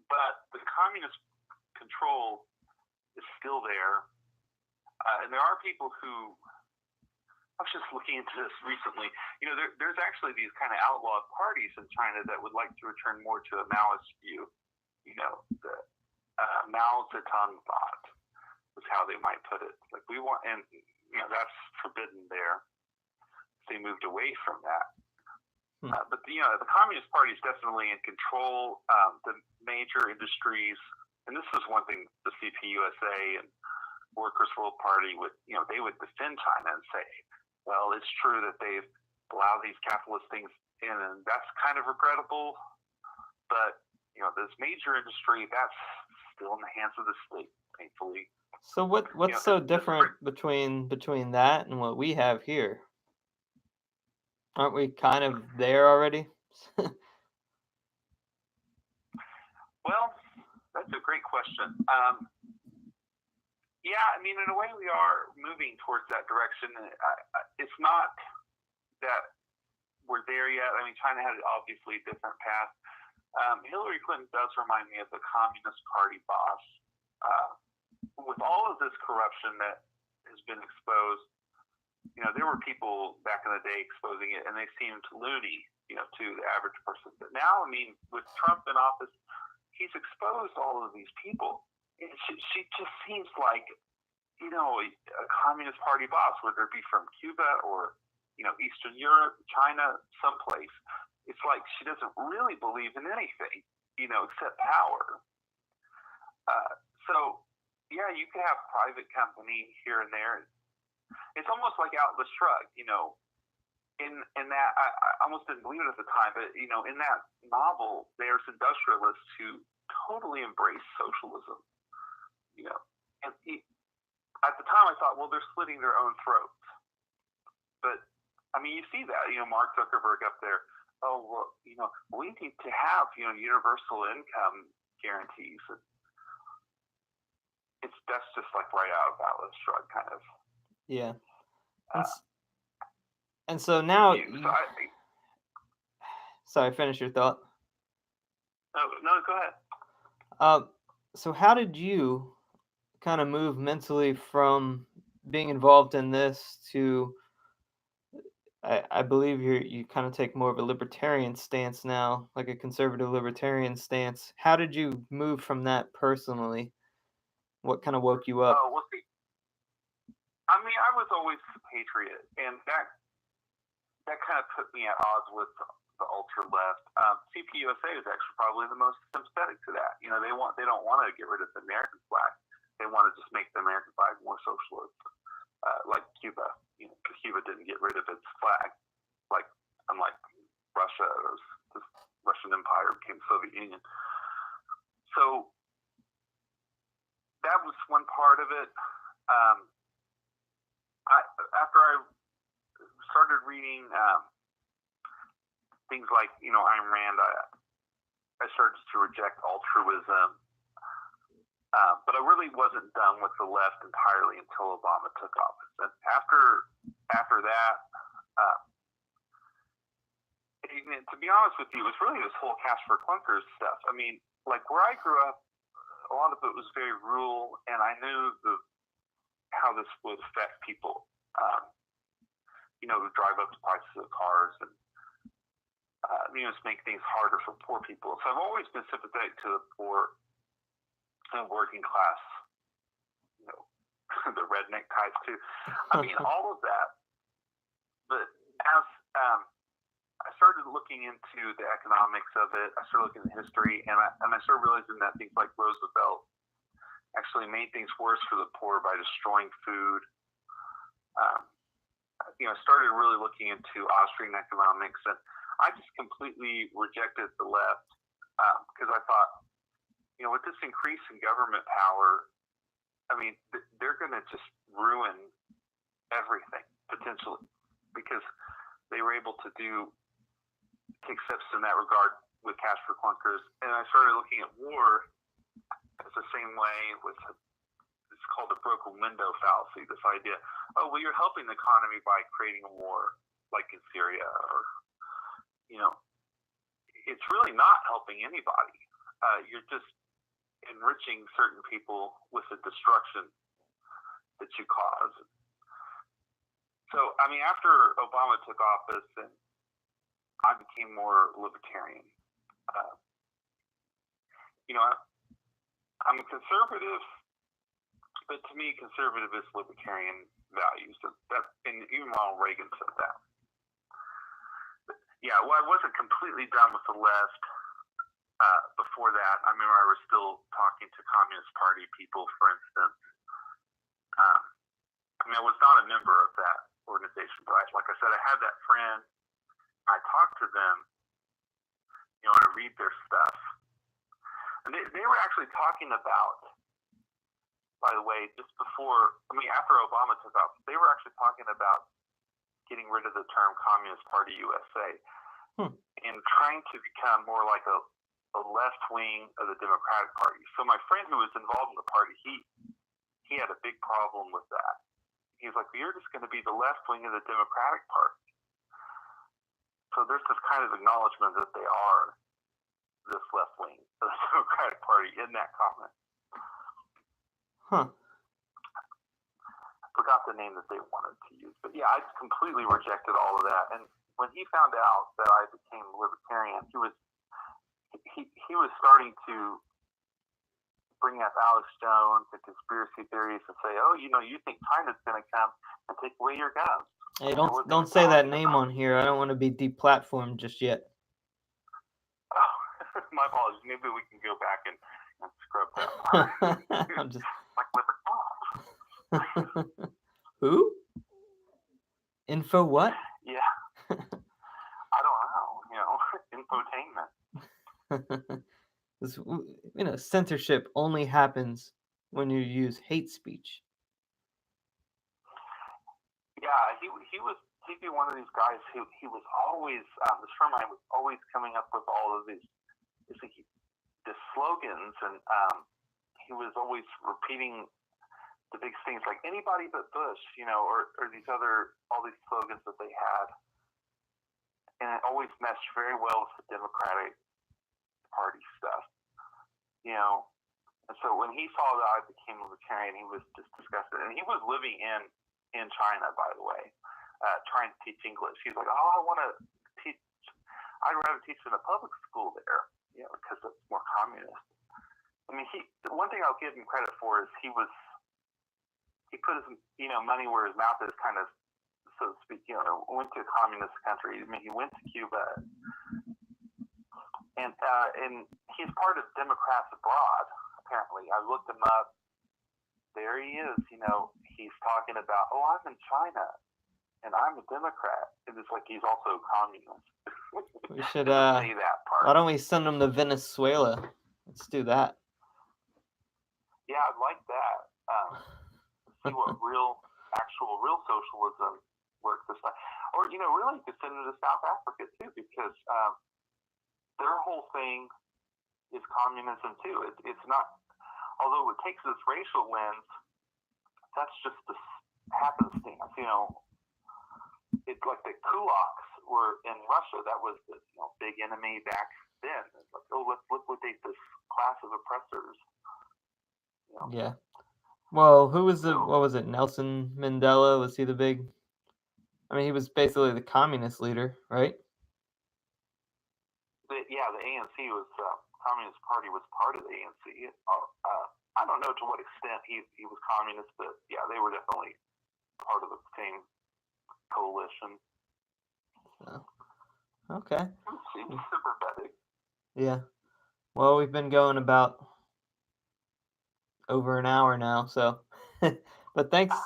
But the communist control is still there. And there are people who, I was just looking into this recently, there's actually these kind of outlawed parties in China that would like to return more to a Maoist view. The Mao Zedong thought was how they might put it. Like we want, and that's forbidden there. They moved away from that. But the Communist Party is definitely in control. The major industries, and this is one thing the CPUSA and Workers' World Party would, they would defend China and say, well, it's true that they've allowed these capitalist things in, and that's kind of regrettable. But this major industry, that's still in the hands of the state, thankfully. So what's so different between that and what we have here? Aren't we kind of there already? Well, that's a great question. Yeah, I mean, in a way, we are moving towards that direction. It's not that we're there yet. I mean, China had obviously a different path. Hillary Clinton does remind me of the Communist Party boss. With all of this corruption that has been exposed, there were people back in the day exposing it, and they seemed loony, to the average person. But now, I mean, with Trump in office, he's exposed all of these people. She just seems like, a Communist Party boss, whether it be from Cuba or, Eastern Europe, China, someplace. It's like she doesn't really believe in anything, except power. So, yeah, you could have private company here and there. It's almost like Atlas Shrugged, in that, I almost didn't believe it at the time, but, in that novel, there's industrialists who totally embrace socialism, and at the time I thought, well, they're slitting their own throats. But, I mean, you see that, Mark Zuckerberg up there, oh, well, we need to have, universal income guarantees. That's just like right out of Atlas Shrugged, kind of. Yeah. And so now, sorry, finish your thought. No, go ahead. So how did you kind of move mentally from being involved in this to, I believe you kind of take more of a libertarian stance now, like a conservative libertarian stance. How did you move from that personally? What kind of woke you up? Oh, well, see, I mean, I was always a patriot, and that kind of put me at odds with the ultra left. CPUSA is actually probably the most sympathetic to that. They don't want to get rid of the American flag. They want to just make the American flag more socialist, like Cuba. Because Cuba didn't get rid of its flag, unlike Russia, the Russian Empire became the Soviet Union. So that was one part of it. After I started reading things like Ayn Rand, I started to reject altruism. But I really wasn't done with the left entirely until Obama took office. And after that, to be honest with you, it was really this whole Cash for Clunkers stuff. I mean, like where I grew up, a lot of it was very rural, and I knew how this would affect people. To drive up the prices of cars and just make things harder for poor people. So I've always been sympathetic to the poor and working class, the redneck types too. I mean, all of that. But as I started looking into the economics of it, I started looking at history, and I started realizing that things like Roosevelt actually made things worse for the poor by destroying food. I started really looking into Austrian economics, and I just completely rejected the left because I thought, with this increase in government power, I mean, they're going to just ruin everything, potentially, because they were able to take steps in that regard with Cash for Clunkers. And I started looking at war as the same way with, it's called the broken window fallacy, this idea, oh, well, you're helping the economy by creating a war, like in Syria, or, it's really not helping anybody. You're just enriching certain people with the destruction that you cause. So, I mean, after Obama took office, and I became more libertarian. I'm a conservative, but to me, conservative is libertarian values. And even Ronald Reagan said that. But, yeah, well, I wasn't completely done with the left. Before that, I remember I was still talking to Communist Party people, for instance. I was not a member of that organization, but like I said, I had that friend. I talked to them, and I read their stuff. And they were actually talking about, by the way, just before, after Obama took office, they were actually talking about getting rid of the term Communist Party USA and trying to become more like a the left wing of the Democratic Party. So my friend who was involved in the party, he had a big problem with that. He's like, well, you're just going to be the left wing of the Democratic Party. So there's this kind of acknowledgement that they are this left wing of the Democratic Party in that comment. Huh. Forgot the name that they wanted to use. But yeah, I completely rejected all of that. And when he found out that I became libertarian, he was starting to bring up Alex Jones and conspiracy theories and say, oh, you think China's going to come and take away your guns. Hey, don't say that name on here. I don't want to be deplatformed just yet. Oh, my apologies. Maybe we can go back and scrub that part. I'm just like with a cop. Who? Info what? Yeah. I don't know. Infotainment. This, censorship only happens when you use hate speech. Yeah, he'd be one of these guys who he was always this friend of mine was always coming up with all of these slogans, and he was always repeating the big things like anybody but Bush, or all these slogans that they had, and it always meshed very well with the Democratic Party stuff, And so when he saw that I became libertarian, he was just disgusted, and he was living in China, by the way, trying to teach English. He's like, oh, I want to teach. I'd rather teach in a public school there, because it's more communist. I mean, one thing I'll give him credit for is he put his money where his mouth is, kind of, so to speak. Went to a communist country. I mean, he went to Cuba, and he's part of Democrats Abroad. Apparently, I looked him up. There he is. He's talking about, oh, I'm in China, and I'm a Democrat. And it's like he's also a communist. We should. Say that part. Why don't we send him to Venezuela? Let's do that. Yeah, I'd like that. See what real socialism works this time. Or, really you could send them to South Africa too, because their whole thing is communism too. It's not, although it takes this racial lens, that's just the happenstance. It's like the kulaks were in Russia. That was the big enemy back then. It's like, oh, let's liquidate this class of oppressors. Yeah. Well, what was it? Nelson Mandela? Was he the big? I mean, he was basically the communist leader, right? The ANC was Communist Party was part of the ANC. I don't know to what extent he was communist, but yeah, they were definitely part of the same coalition. Okay. Seems sympathetic. Yeah. Well, we've been going about over an hour now, so but thanks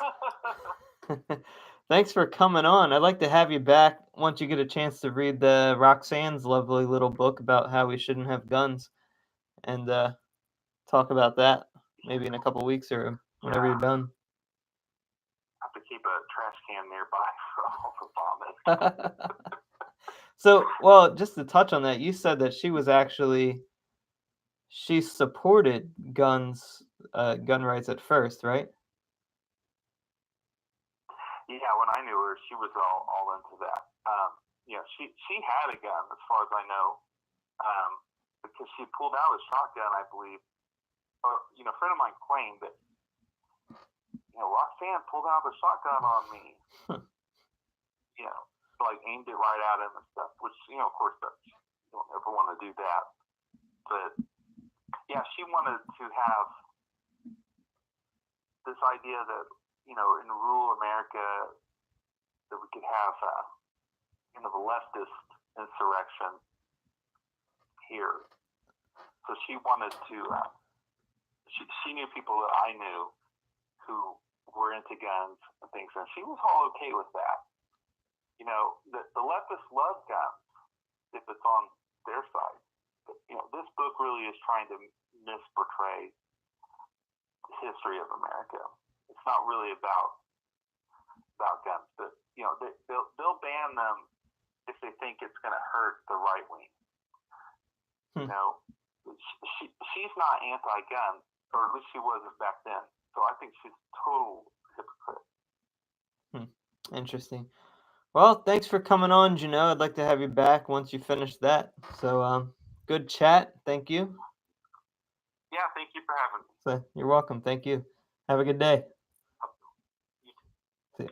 thanks for coming on. I'd like to have you back once you get a chance to read the Roxanne's lovely little book about how we shouldn't have guns, and talk about that maybe in a couple weeks or whenever you're done. I have to keep a trash can nearby for all the vomit. So, well, just to touch on that, you said that she supported gun rights at first, right? Yeah, when I knew her, she was all into that. She had a gun, as far as I know, because she pulled out a shotgun, I believe. Or a friend of mine claimed that Roxanne pulled out a shotgun on me. Like aimed it right at him and stuff. Which of course, you don't ever want to do that. But yeah, she wanted to have this idea that in rural America that we could have the leftist insurrection here. So she wanted to. She knew people that I knew who were into guns and things, and she was all okay with that. The leftists love guns if it's on their side. But, this book really is trying to misportray the history of America. It's not really about guns, but they'll ban them if they think it's going to hurt the right wing. she's not anti-gun, or at least she wasn't back then. So I think she's a total hypocrite. Interesting. Well, thanks for coming on, Juneau. I'd like to have you back once you finish that. So, good chat. Thank you. Yeah, thank you for having me. So, you're welcome. Thank you. Have a good day. See you.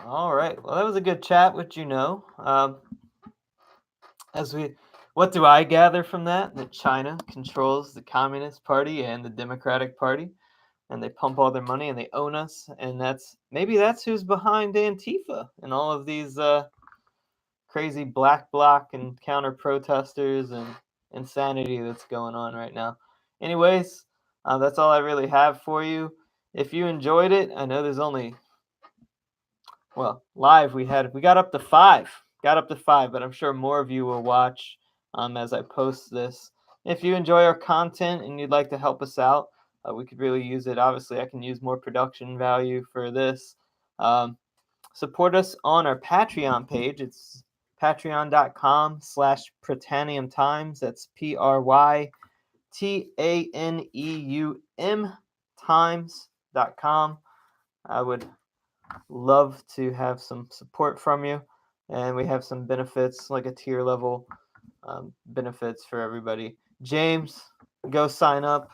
All right. Well, that was a good chat with Juneau. What do I gather from that? That China controls the Communist Party and the Democratic Party, and they pump all their money and they own us, and maybe that's who's behind Antifa and all of these crazy black bloc and counter protesters and insanity that's going on right now. Anyways, that's all I really have for you. If you enjoyed it, I know there's only live we got up to 5. But I'm sure more of you will watch as I post this. If you enjoy our content and you'd like to help us out, we could really use it. Obviously, I can use more production value for this. Support us on our Patreon page. It's patreon.com/Prytaneum That's PRYTANEUM times.com. I would love to have some support from you, and we have some benefits like a tier level benefits for everybody. James, go sign up.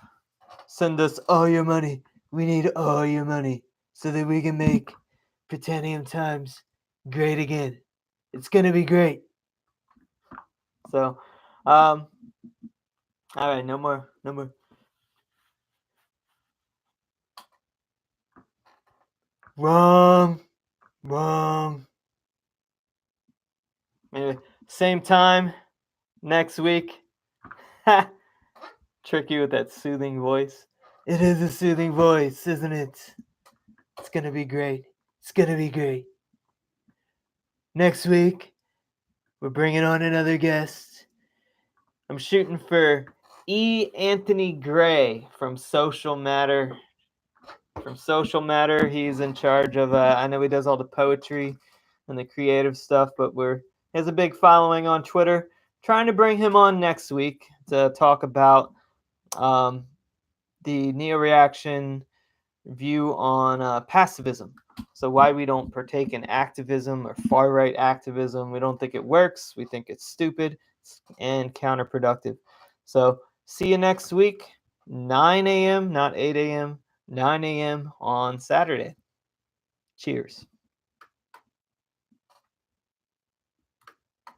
Send us all your money. We need all your money so that we can make Prytaneum Times great again. It's gonna be great. So, all right, no more. Wrong. Anyway, same time next week. Trick you with that soothing voice. It is a soothing voice, isn't it? It's gonna be great. Next week, we're bringing on another guest. I'm shooting for E. Anthony Gray from Social Matter. He's in charge of, I know he does all the poetry and the creative stuff, but he has a big following on Twitter. Trying to bring him on next week to talk about the neo-reaction view on pacifism. So why we don't partake in activism or far-right activism. We don't think it works. We think it's stupid and counterproductive. So see you next week, 9 a.m., not 8 a.m., 9 a.m. on Saturday. Cheers.